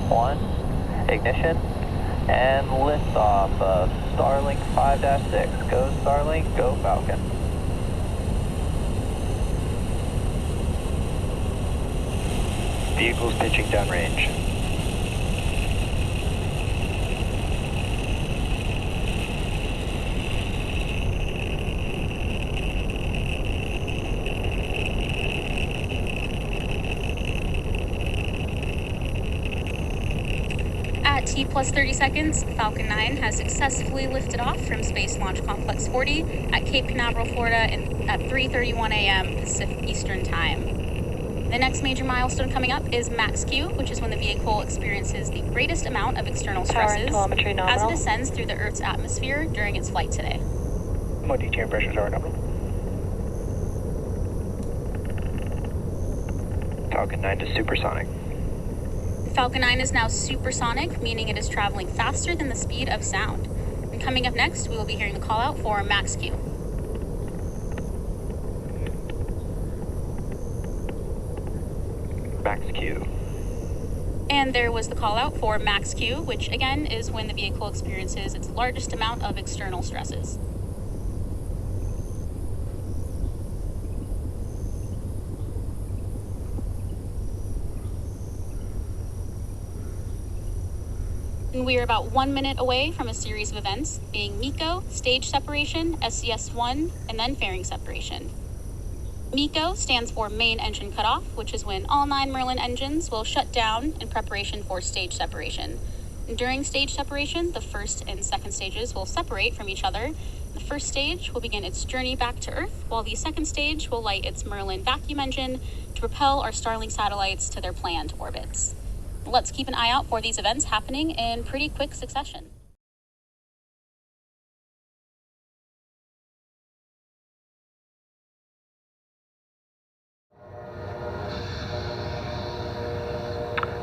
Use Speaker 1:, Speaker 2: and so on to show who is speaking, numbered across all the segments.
Speaker 1: 1, ignition, and liftoff of StarLink 5-6. Go StarLink, go Falcon.
Speaker 2: Vehicles pitching downrange.
Speaker 3: At T plus 30 seconds, Falcon 9 has successfully lifted off from Space Launch Complex 40 at Cape Canaveral, Florida at 3:31 a.m. Pacific Eastern Time. The next major milestone coming up is max Q, which is when the vehicle experiences the greatest amount of external stresses as it ascends through the Earth's atmosphere during its flight today.
Speaker 2: MOD chamber pressures are nominal. Falcon 9 to supersonic.
Speaker 3: Falcon 9 is now supersonic, meaning it is traveling faster than the speed of sound. And coming up next, we will be hearing the call out for max Q.
Speaker 2: Max Q.
Speaker 3: And there was the call out for max Q, which again is when the vehicle experiences its largest amount of external stresses. And we are about 1 minute away from a series of events, being MECO, stage separation, SCS-1, and then fairing separation. MECO stands for main engine cutoff, which is when all 9 Merlin engines will shut down in preparation for stage separation. And during stage separation, the first and second stages will separate from each other. The first stage will begin its journey back to Earth, while the second stage will light its Merlin vacuum engine to propel our StarLink satellites to their planned orbits. Let's keep an eye out for these events happening in pretty quick succession.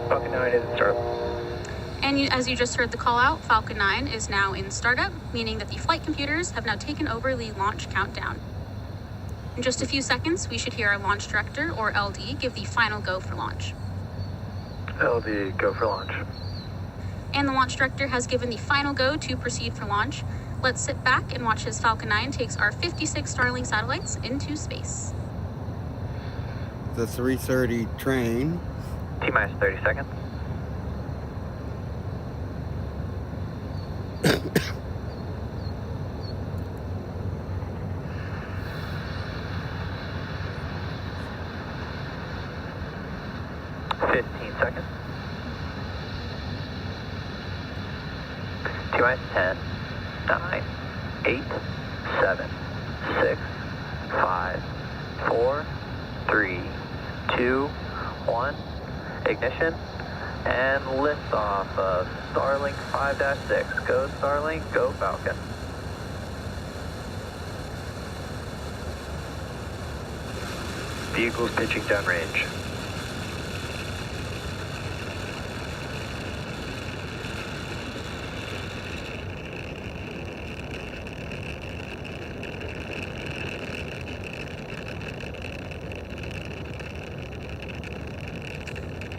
Speaker 2: Falcon 9 is in startup.
Speaker 3: And as you just heard the call out, Falcon 9 is now in startup, meaning that the flight computers have now taken over the launch countdown. In just a few seconds, we should hear our launch director, or LD, give the final go for launch.
Speaker 2: LD, go for launch.
Speaker 3: And the launch director has given the final go to proceed for launch. Let's sit back and watch as Falcon 9 takes our 56 StarLink satellites into space.
Speaker 4: The 3:30 train.
Speaker 1: T-minus 30 seconds. Seconds. T-minus 10, 9, 8, 7, 6, 5, 4, 3, 2, 1, ignition, and liftoff of StarLink 5-6. Go StarLink, go Falcon.
Speaker 2: Vehicles pitching downrange.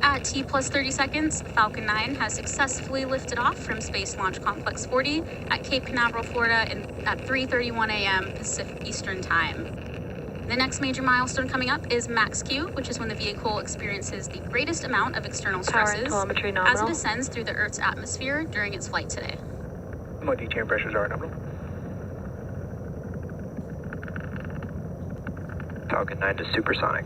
Speaker 3: At T plus 30 seconds, Falcon 9 has successfully lifted off from Space Launch Complex 40 at Cape Canaveral, Florida at 3:31 a.m. Pacific Eastern Time. The next major milestone coming up is max Q, which is when the vehicle experiences the greatest amount of external stresses as it ascends through the Earth's atmosphere during its flight today.
Speaker 2: MOD chamber pressures are nominal. Falcon 9 to supersonic.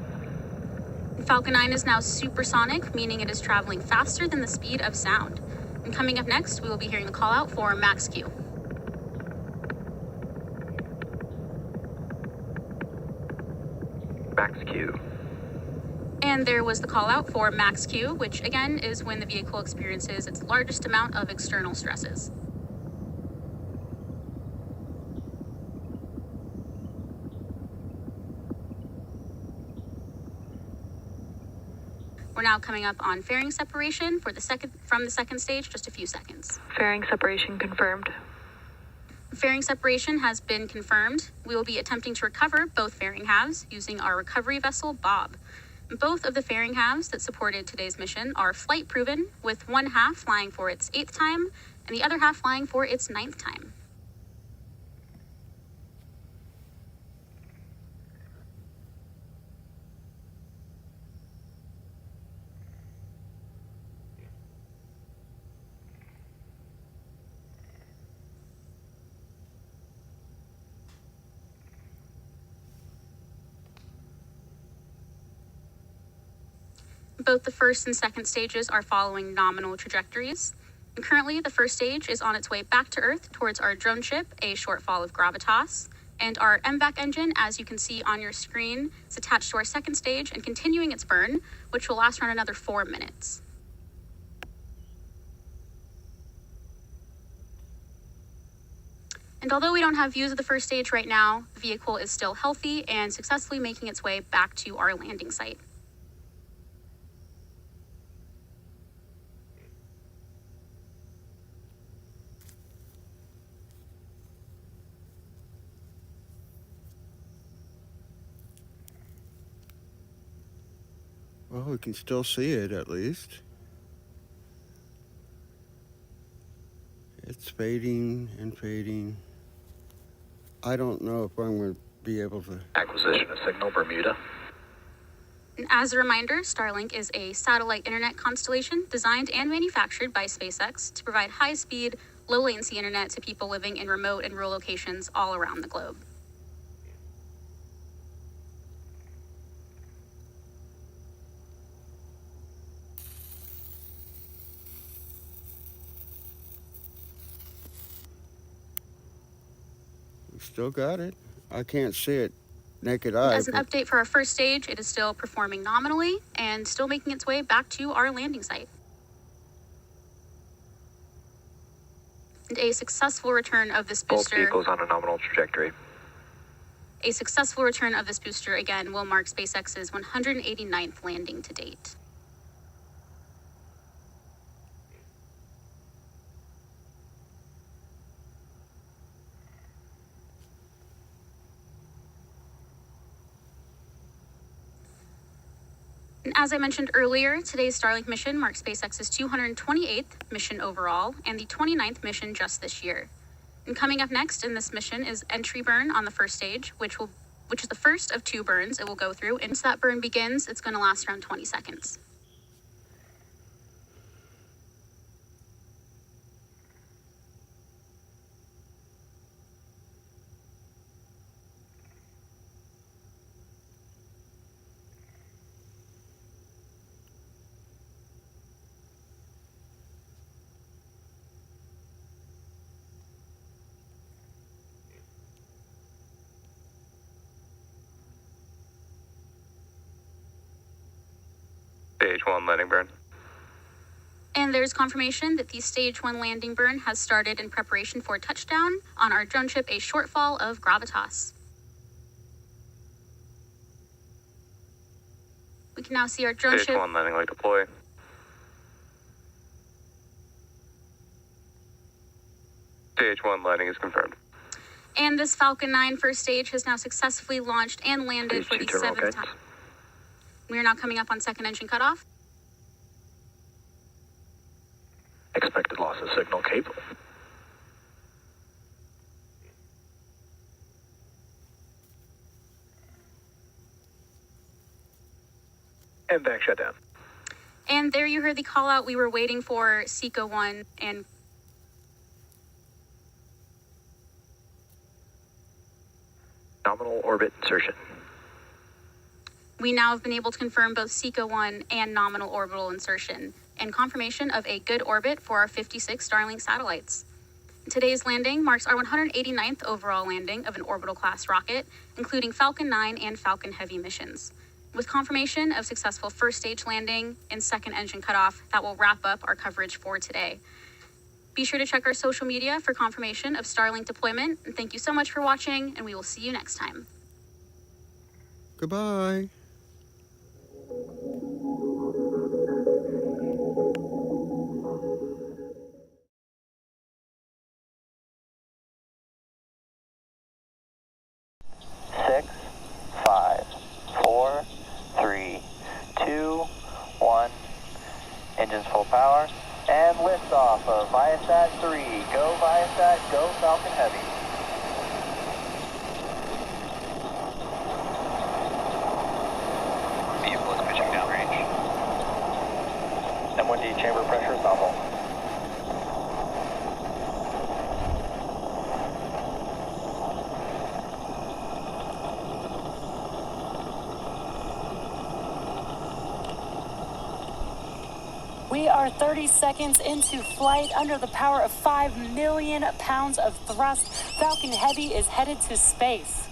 Speaker 3: Falcon 9 is now supersonic, meaning it is traveling faster than the speed of sound. And coming up next, we will be hearing the call out for max Q.
Speaker 2: Max Q.
Speaker 3: And there was the call out for max Q, which again is when the vehicle experiences its largest amount of external stresses. We're now coming up on fairing separation from the second stage, just a few seconds.
Speaker 5: Fairing separation confirmed.
Speaker 3: Fairing separation has been confirmed. We will be attempting to recover both fairing halves using our recovery vessel, Bob. Both of the fairing halves that supported today's mission are flight proven, with one half flying for its 8th time and the other half flying for its 9th time. Both the first and second stages are following nominal trajectories. And currently, the first stage is on its way back to Earth towards our drone ship, a shortfall of gravitas. And our MVAC engine, as you can see on your screen, is attached to our second stage and continuing its burn, which will last around another 4 minutes. And although we don't have views of the first stage right now, the vehicle is still healthy and successfully making its way back to our landing site.
Speaker 4: Well, we can still see it at least. It's fading and fading. I don't know if I'm going to be able to...
Speaker 2: Acquisition of signal, Bermuda.
Speaker 3: And as a reminder, StarLink is a satellite internet constellation designed and manufactured by SpaceX to provide high-speed, low-latency internet to people living in remote and rural locations all around the globe.
Speaker 4: We still got it. I can't see it naked eye.
Speaker 3: As an update for our first stage, it is still performing nominally and still making its way back to our landing site. And a successful return of this
Speaker 2: Both
Speaker 3: booster.
Speaker 2: vehicles on a nominal trajectory.
Speaker 3: A successful return of this booster again will mark SpaceX's 189th landing to date. And as I mentioned earlier, today's Starlink mission marks SpaceX's 228th mission overall and the 29th mission just this year. And coming up next in this mission is entry burn on the first stage, which is the first of 2 burns it will go through. And once that burn begins, it's going to last around 20 seconds.
Speaker 2: Stage 1 landing burn.
Speaker 3: And there's confirmation that the Stage 1 landing burn has started in preparation for touchdown on our drone ship, a shortfall of gravitas. We can now see our drone
Speaker 2: Stage
Speaker 3: ship.
Speaker 2: 1 landing light deploy. Stage 1 landing is confirmed.
Speaker 3: And this Falcon 9 first stage has now successfully launched and landed for the
Speaker 2: Stage 2 terminal
Speaker 3: 7th
Speaker 2: guidance.
Speaker 3: time. We are now coming up on second engine cutoff.
Speaker 2: Expected loss of signal cable. And back shutdown.
Speaker 3: And there you heard the call out we were waiting for, SECO 1, and
Speaker 2: Nominal orbit insertion.
Speaker 3: we now have been able to confirm both SECO 1 and nominal orbital insertion, and confirmation of a good orbit for our 56 Starlink satellites. Today's landing marks our 189th overall landing of an orbital class rocket, including Falcon 9 and Falcon Heavy missions. With confirmation of successful first stage landing and second engine cutoff, that will wrap up our coverage for today. Be sure to check our social media for confirmation of Starlink deployment, and thank you so much for watching, and we will see you next time.
Speaker 4: Goodbye.
Speaker 1: Six, five, four, three, Engines full power. And liftoff of Viasat 3. Go Viasat, go Falcon Heavy. Vehicle is pitching downrange. M1D chamber pressure is nominal.
Speaker 6: We are 30 seconds into flight under the power of 5 million pounds of thrust. Falcon Heavy is headed to space.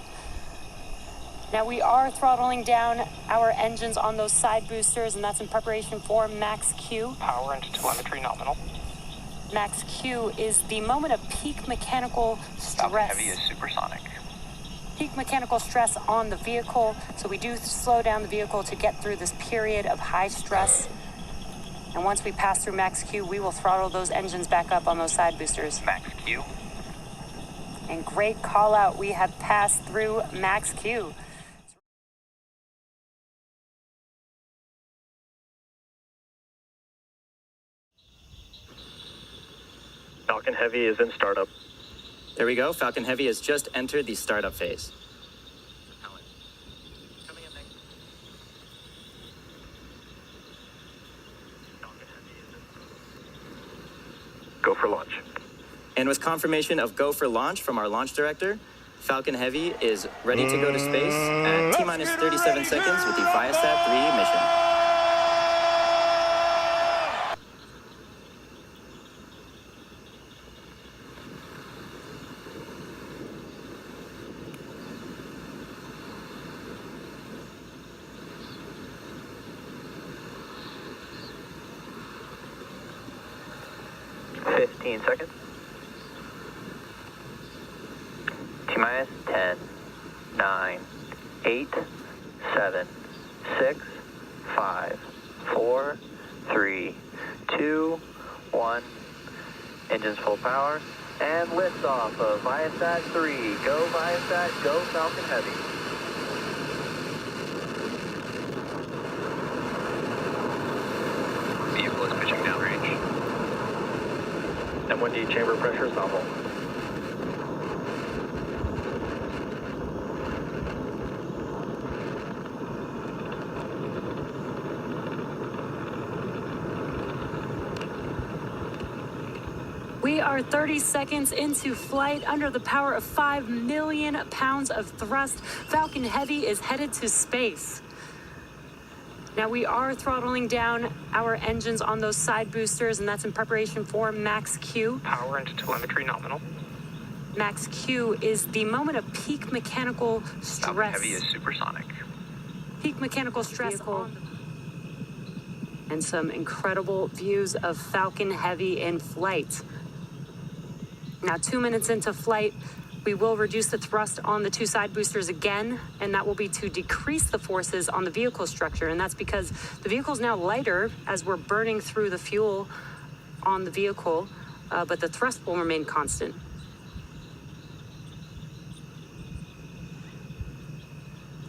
Speaker 6: Now we are throttling down our engines on those side boosters, and that's in preparation for Max Q.
Speaker 7: Power into telemetry nominal.
Speaker 6: Max Q is the moment of peak mechanical stress.
Speaker 1: Falcon Heavy is supersonic.
Speaker 6: Peak mechanical stress on the vehicle, so we do slow down the vehicle to get through this period of high stress. And once we pass through Max Q, we will throttle those engines back up on those side boosters.
Speaker 1: Max Q.
Speaker 6: And great call out, we have passed through Max Q.
Speaker 2: Falcon Heavy is in startup.
Speaker 8: There we go. Falcon Heavy has just entered the startup phase.
Speaker 2: Coming in next. Falcon Heavy is in. Go for launch.
Speaker 8: And with confirmation of go for launch from our launch director, Falcon Heavy is ready to go to space at T-minus 37 seconds with the Viasat 3 mission.
Speaker 1: Seconds. T-minus 10, 9, 8, 7, 6, 5, 4, 3, 2, 1. Engines full power. And liftoff of Viasat 3. Go Viasat, go Falcon Heavy. Vehicle is pitching downrange.
Speaker 2: M1D chamber pressure is nominal.
Speaker 6: We are 30 seconds into flight under the power of 5 million pounds of thrust. Falcon Heavy is headed to space. Now we are throttling down our engines on those side boosters, and that's in preparation for Max Q.
Speaker 7: Power into telemetry nominal.
Speaker 6: Max Q is the moment of peak mechanical stress.
Speaker 1: Falcon Heavy is supersonic.
Speaker 6: Peak mechanical stress on and some incredible views of Falcon Heavy in flight. Now 2 minutes into flight, we will reduce the thrust on the two side boosters again, and that will be to decrease the forces on the vehicle structure. And that's because the vehicle is now lighter as we're burning through the fuel on the vehicle, but the thrust will remain constant.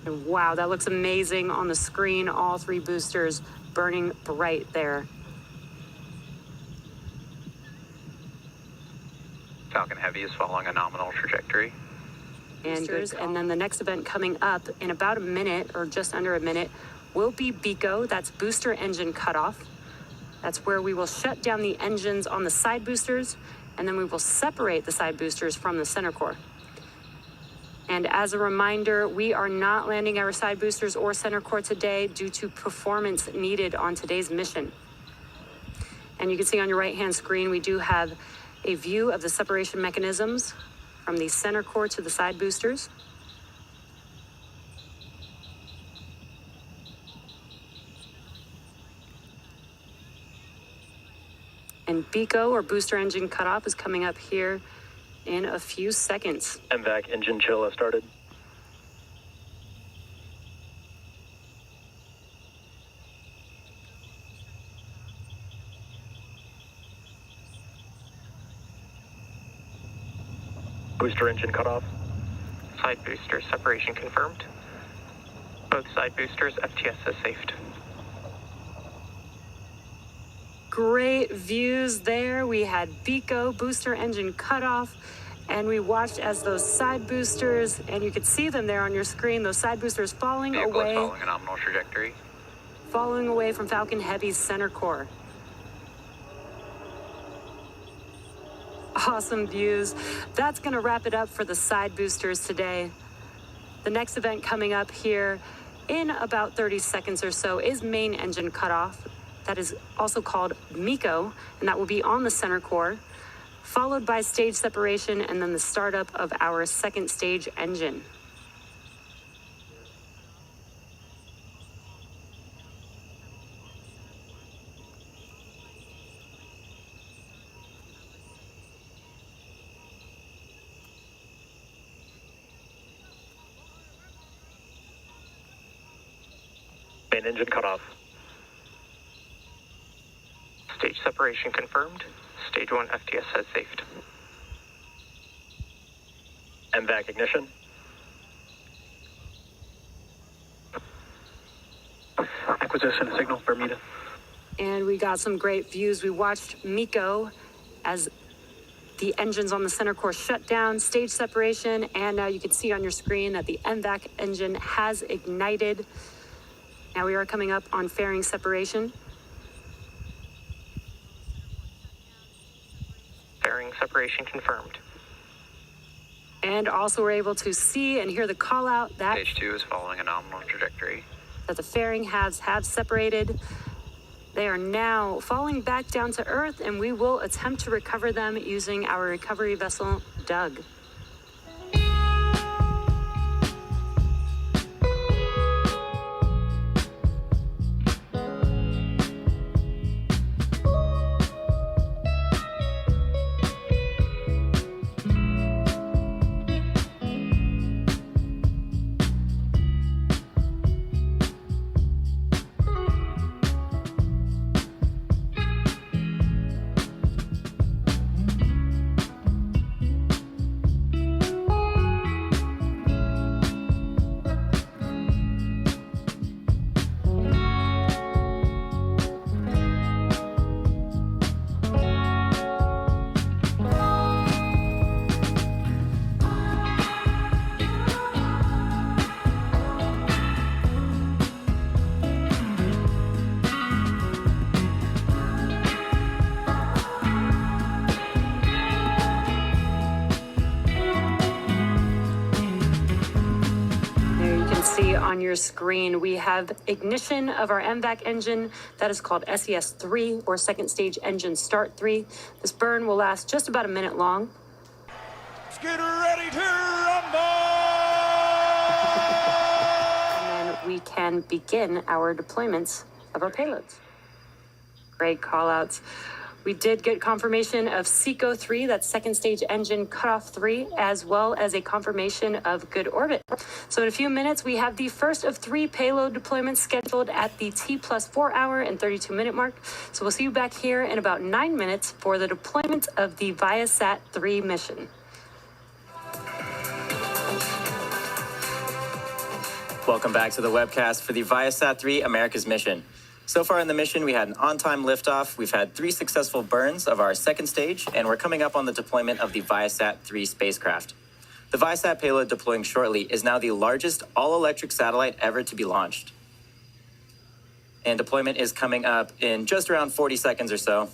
Speaker 6: And wow, that looks amazing on the screen. All three boosters burning bright there.
Speaker 1: Falcon Heavy is following a nominal trajectory.
Speaker 6: And then the next event coming up in about a minute, or just under a minute, will be BECO. That's booster engine cutoff. That's where we will shut down the engines on the side boosters, and then we will separate the side boosters from the center core. And as a reminder, we are not landing our side boosters or center core today due to performance needed on today's mission. And you can see on your right-hand screen, we do have a view of the separation mechanisms from the center core to the side boosters. And BECO, or booster engine cutoff, is coming up here in a few seconds.
Speaker 2: MVAC engine chill has started. Booster engine cutoff.
Speaker 7: Side booster separation confirmed. Both side boosters FTS has safed.
Speaker 6: great views there. We had BECO, booster engine cutoff, and we watched as those side boosters, and you could see them there on your screen, those side boosters falling away.
Speaker 2: Following a nominal trajectory.
Speaker 6: Falling away from Falcon Heavy's center core. Awesome views. That's going to wrap it up for the side boosters today. The next event coming up here in about 30 seconds or so is main engine cutoff. That is also called MECO, and that will be on the center core, followed by stage separation and then the startup of our second stage engine.
Speaker 2: Main engine cutoff.
Speaker 7: Stage separation confirmed. Stage 1 FTS has saved.
Speaker 2: MVAC ignition. Acquisition signal Bermuda.
Speaker 6: And we got some great views. We watched MECO as the engines on the center core shut down, stage separation, and now you can see on your screen that the MVAC engine has ignited. Now we are coming up on fairing separation.
Speaker 7: Fairing separation confirmed.
Speaker 6: And also we're able to see and hear the call out that
Speaker 2: Stage 2 is following a nominal trajectory.
Speaker 6: the fairing halves have separated. They are now falling back down to Earth, and we will attempt to recover them using our recovery vessel, Doug. On your screen, we have ignition of our MVAC engine that is called SES3, or second stage engine start 3. This burn will last just about a minute long.
Speaker 9: Let's get ready to rumble!
Speaker 6: And then we can begin our deployments of our payloads. Great call outs. We did get confirmation of SECO 3, that's second stage engine cutoff 3, as well as a confirmation of good orbit. So in a few minutes, we have the first of 3 payload deployments scheduled at the T+4 hour and 32 minute mark. So we'll see you back here in about 9 minutes for the deployment of the Viasat 3 mission.
Speaker 8: Welcome back to the webcast for the Viasat 3 America's mission. So far in the mission, we had an on-time liftoff, we've had 3 successful burns of our second stage, and we're coming up on the deployment of the Viasat 3 spacecraft. The Viasat payload deploying shortly is now the largest all-electric satellite ever to be launched. And deployment is coming up in just around 40 seconds or so.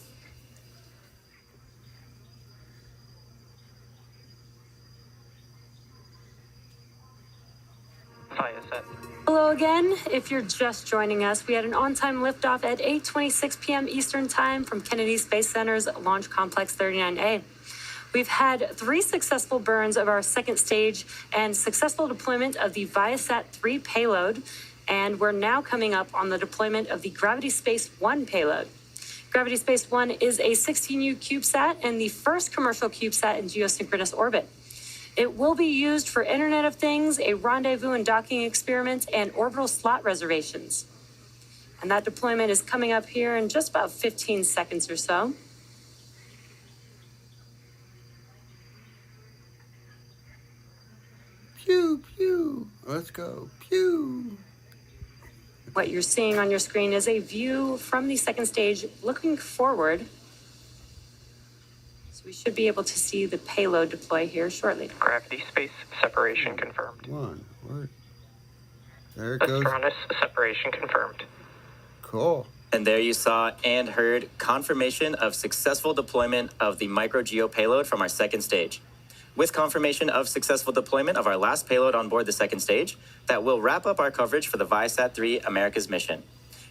Speaker 7: Viasat.
Speaker 6: Hello again. If you're just joining us, we had an on-time liftoff at 8:26 p.m. Eastern Time from Kennedy Space Center's Launch Complex 39A. We've had 3 successful burns of our second stage and successful deployment of the Viasat 3 payload, and we're now coming up on the deployment of the Gravity Space 1 payload. Gravity Space 1 is a 16U CubeSat and the first commercial CubeSat in geosynchronous orbit. It will be used for Internet of Things, a rendezvous and docking experiment, and orbital slot reservations. And that deployment is coming up here in just about 15 seconds or so.
Speaker 4: Pew, pew. Let's go. Pew.
Speaker 6: What you're seeing on your screen is a view from the second stage looking forward. So we should be able to see the payload deploy here shortly.
Speaker 7: Gravity space separation confirmed.
Speaker 4: Where? There it goes.
Speaker 7: Astronus separation confirmed.
Speaker 4: Cool.
Speaker 8: And there you saw and heard confirmation of successful deployment of the micro-geo payload from our second stage. With confirmation of successful deployment of our last payload on board the second stage, that will wrap up our coverage for the Viasat-3 America's mission.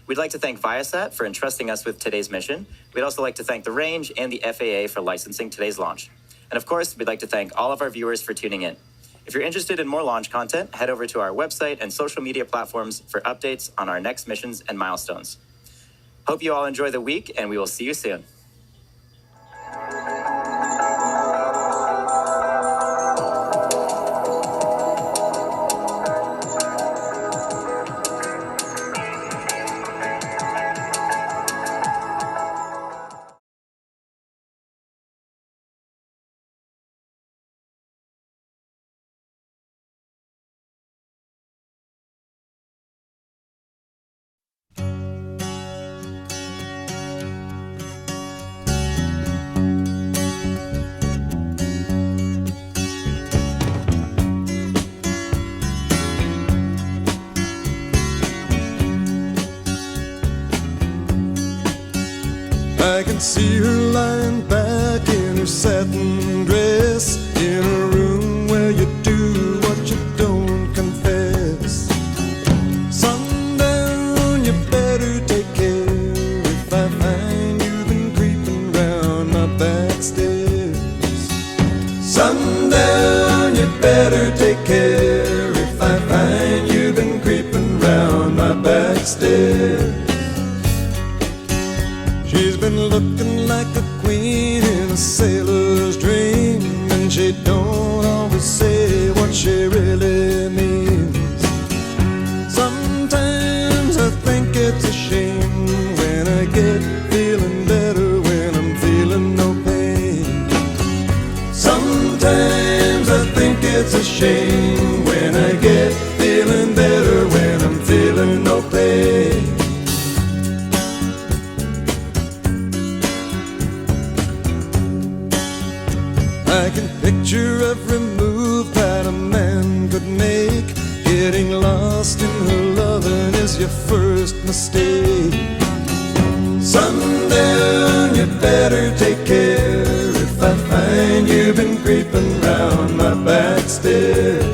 Speaker 8: We'd like to thank Viasat for entrusting us with today's mission. We'd also like to thank the range and the FAA for licensing today's launch. And of course, we'd like to thank all of our viewers for tuning in. If you're interested in more launch content, head over to our website and social media platforms for updates on our next missions and milestones. Hope you all enjoy the week, and we will see you soon.
Speaker 10: I can see her lying back in her satin dress, in a room where you do what you don't confess. Sundown, you better take care if I find you've been creeping round my back stairs. Sundown, you better take care if I find you've been creeping round my back stairs. She's been looking like a queen in a sailor's dream, and she don't always say what she really means. Sometimes I think it's a shame when I get feeling better when I'm feeling no pain. Sometimes I think it's a shame when I get feeling better when I'm feeling no pain. I can picture every move that a man could make. Getting lost in her loving is your first mistake. Sundown, you better take care if I find you've been creeping round my back stairs.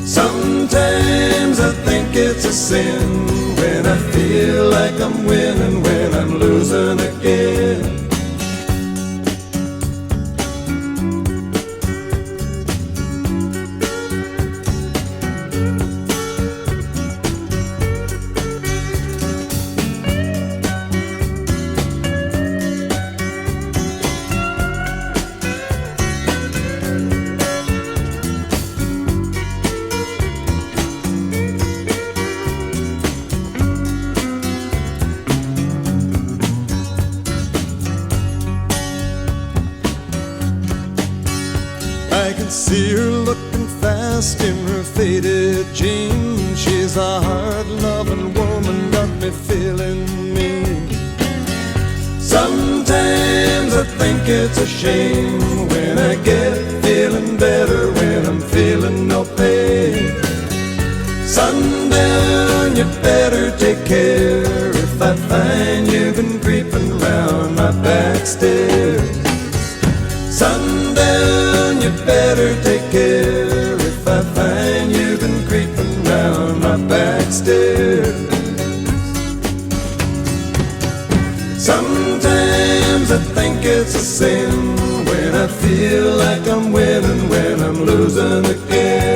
Speaker 10: Sometimes I think it's a sin when I feel like I'm winning when I'm losing again. I can see her looking fast in her faded jeans. She's a hard-loving woman, got me feeling mean. Sometimes I think it's a shame when I get feeling better when I'm feeling no pain. Sundown, you better take care if I find you've been creeping round my back stairs. Sundown, you better take care if I find you've been creeping round my back stairs. Sometimes I think it's a sin when I feel like I'm winning when I'm losing again.